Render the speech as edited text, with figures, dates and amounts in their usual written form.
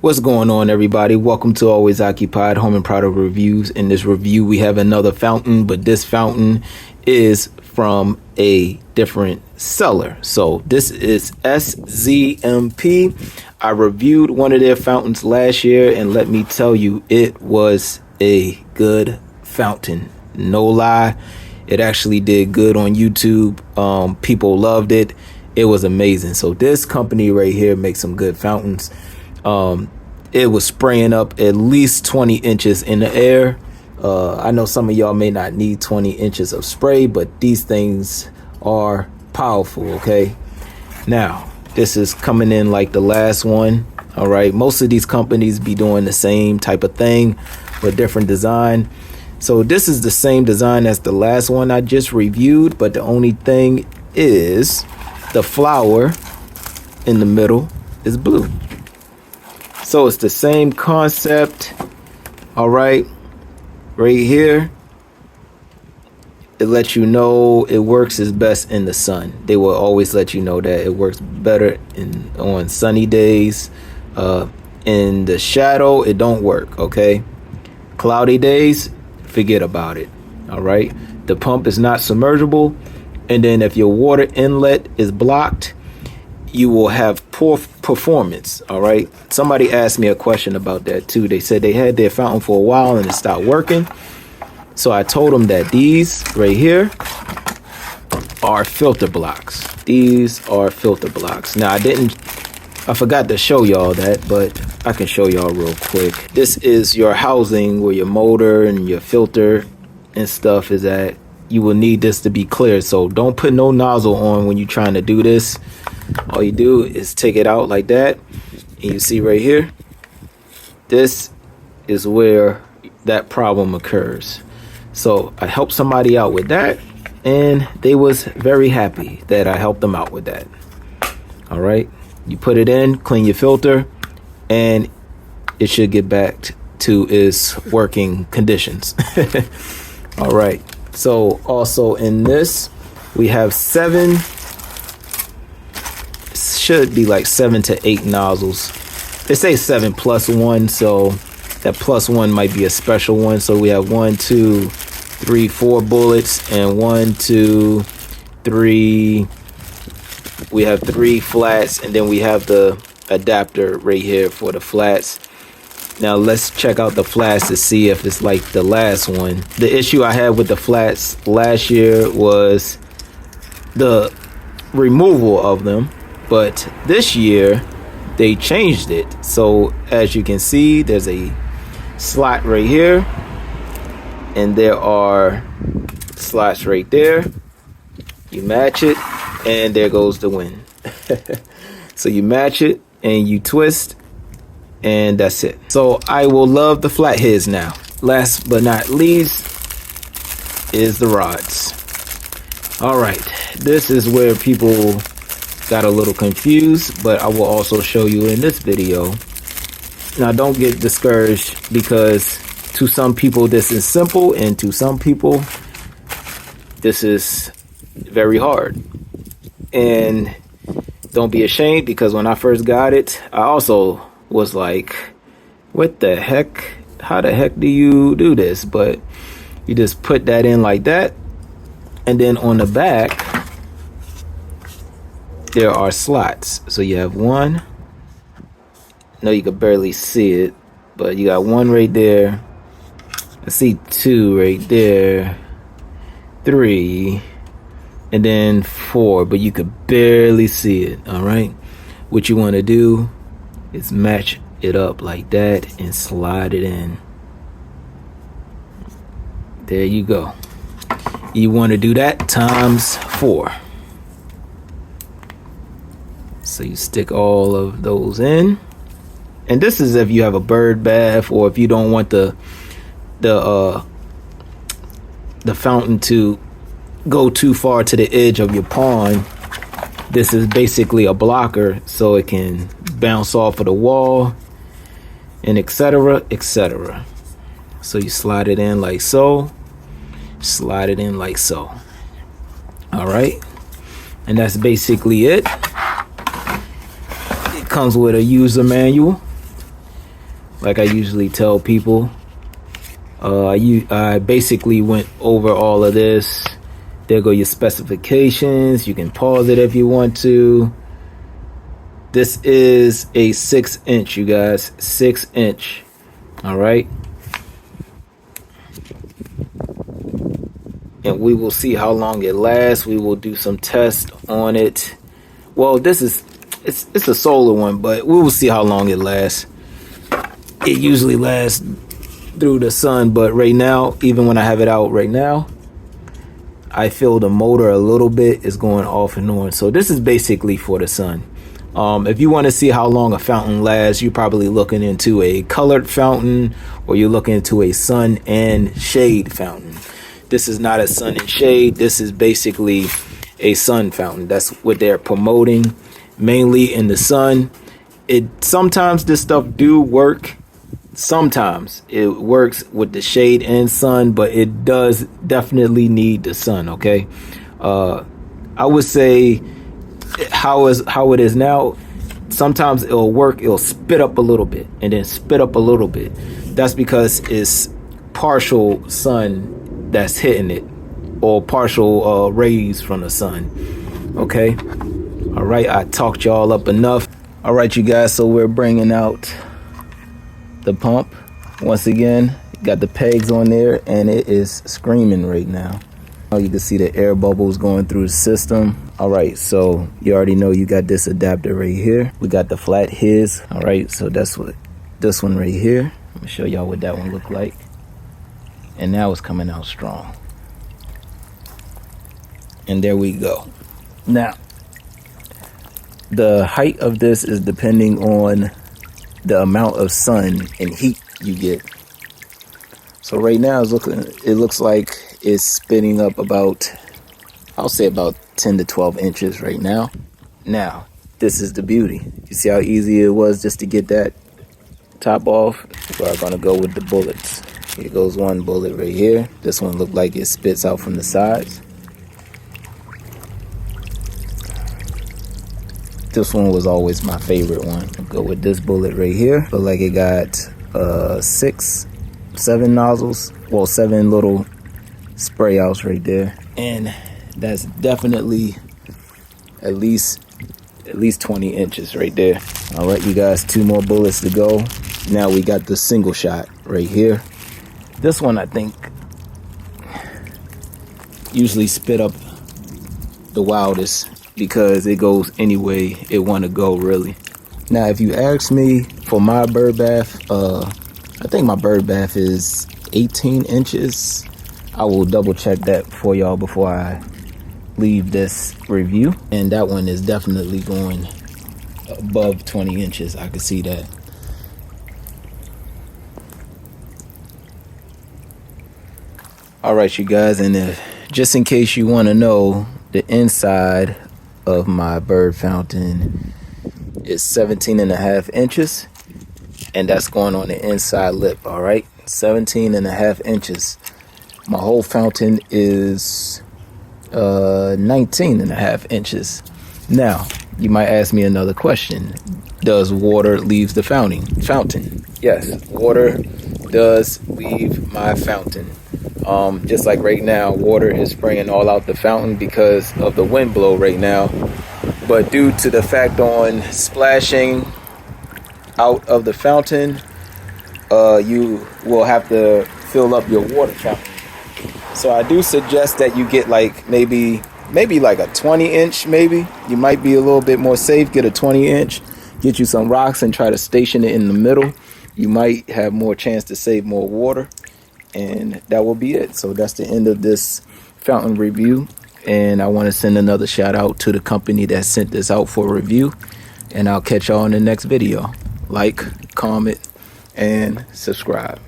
What's going on, everybody? Welcome to Always Occupied Home and Product Reviews. In this review, we have another fountain, but this fountain is from a different seller. So this is SZMP. I reviewed one of their fountains last year, and let me tell you, it was a good fountain. No lie. It actually did good on YouTube. People loved it. It was amazing. So this company right here makes some good fountains. It was spraying up at least 20 inches in the air. I know some of y'all may not need 20 inches of spray, but these things are powerful. Okay. Now, this is coming in like the last one. All right. Most of these companies be doing the same type of thing with different design. So this is the same design as the last one I just reviewed, but the only thing is the flower in the middle is blue. So it's the same concept. All right. Right here, it lets you know it works as best in the sun. They will always let you know that it works better on sunny days. In the shadow, it don't work. Okay. Cloudy days, forget about it. All right. The pump is not submergible. And then if your water inlet is blocked, you will have poor performance. All right. Somebody asked me a question about that too. They said they had their fountain for a while and it stopped working. So I told them that these right here are filter blocks. These are filter blocks. Now I forgot to show y'all that, but I can show y'all real quick. This is your housing where your motor and your filter and stuff is at. You will need this to be clear. So don't put no nozzle on when you're trying to do this. All you do is take it out like that. And you see right here, this is where that problem occurs. So I helped somebody out with that, and they was very happy that I helped them out with that. All right. You put it in, clean your filter, and it should get back to its working conditions. All right. So also in this, we have should be like 7 to 8 nozzles. They say 7 plus 1, so that plus 1 might be a special one. So we have 1, 2, 3, 4 bullets, and 1, 2, 3. We have 3 flats, and then we have the adapter right here for the flats. Now let's check out the flats to see if it's like the last one. The issue I had with the flats last year was the removal of them. But this year, they changed it. So as you can see, there's a slot right here. And there are slots right there. You match it, and there goes the wind. So you match it, and you twist, and that's it. So I will love the flatheads now. Last but not least is the rods. All right. This is where people got a little confused, but I will also show you in this video. Now don't get discouraged, because to some people this is simple, and to some people this is very hard. And don't be ashamed, because when I first got it, I also was like, what the heck? How the heck do you do this? But you just put that in like that, and then on the back there are slots. So you have one. No, you can barely see it, but you got one right there. I see 2 right there, 3, and then 4, but you could barely see it. All right. What you want to do is match it up like that and slide it in. There you go. You want to do that times 4. So you stick all of those in. And this is if you have a bird bath, or if you don't want the fountain to go too far to the edge of your pond. This is basically a blocker, so it can bounce off of the wall, and etc., etc. So you slide it in like so. Slide it in like so. All right. And that's basically it. Comes with a user manual, like I usually tell people. I basically went over all of this. There go your specifications. You can pause it if you want to. This is a 6-inch, you guys. 6-inch. All right. And we will see how long it lasts. We will do some tests on it. Well, it's a solar one, but we will see how long it lasts. It usually lasts through the sun, but right now, even when I have it out right now, I feel the motor a little bit is going off and on. So this is basically for the sun. If you want to see how long a fountain lasts, you're probably looking into a colored fountain, or you're looking into a sun and shade fountain. This is not a sun and shade. This is basically a sun fountain. That's what they're promoting, mainly in the sun. Sometimes this stuff do work. Sometimes it works with the shade and sun, but it does definitely need the sun. Okay. I would say how it is now. Sometimes it'll work. It'll spit up a little bit and then spit up a little bit. That's because it's partial sun that's hitting it, or partial rays from the sun. Okay. All right. I talked y'all up enough. All right, you guys. So we're bringing out the pump once again. Got the pegs on there, and it is screaming right now. You can see the air bubbles going through the system. All right, so you already know you got this adapter right here. We got the flat his. All right, so that's what this one right here. Let me show y'all what that one looked like. And now it's coming out strong. And there we go. Now, the height of this is depending on the amount of sun and heat you get. So right now it looks like it's spinning up about, I'll say about 10 to 12 inches right now. Now, this is the beauty. You see how easy it was just to get that top off? We're gonna go with the bullets. Here goes one bullet right here. This one looked like it spits out from the sides. This one was always my favorite one. I'll go with this bullet right here. Look like it got 7 nozzles. Well, 7 little spray outs right there. And that's definitely at least 20 inches right there. All right, you guys, 2 more bullets to go. Now we got the single shot right here. This one, I think, usually spit up the wildest, because it goes any way it want to go, really. Now, if you ask me for my bird bath, I think my bird bath is 18 inches. I will double check that for y'all before I leave this review. And that one is definitely going above 20 inches. I can see that. All right, you guys, and just in case you want to know, the inside of my bird fountain is 17.5 inches, and that's going on the inside lip. All right, 17.5 inches. My whole fountain is 19.5 inches. Now, you might ask me another question. Does water leave the fountain? Yes, water does leave my fountain. Just like right now, water is spraying all out the fountain because of the wind blow right now. But due to the fact on splashing out of the fountain, you will have to fill up your water fountain. So I do suggest that you get like maybe like a 20-inch. Maybe you might be a little bit more safe. Get a 20-inch. Get you some rocks and try to station it in the middle. You might have more chance to save more water. And that will be it. So that's the end of this fountain review. And I want to send another shout out to the company that sent this out for review. And I'll catch y'all in the next video. Like, comment, and subscribe.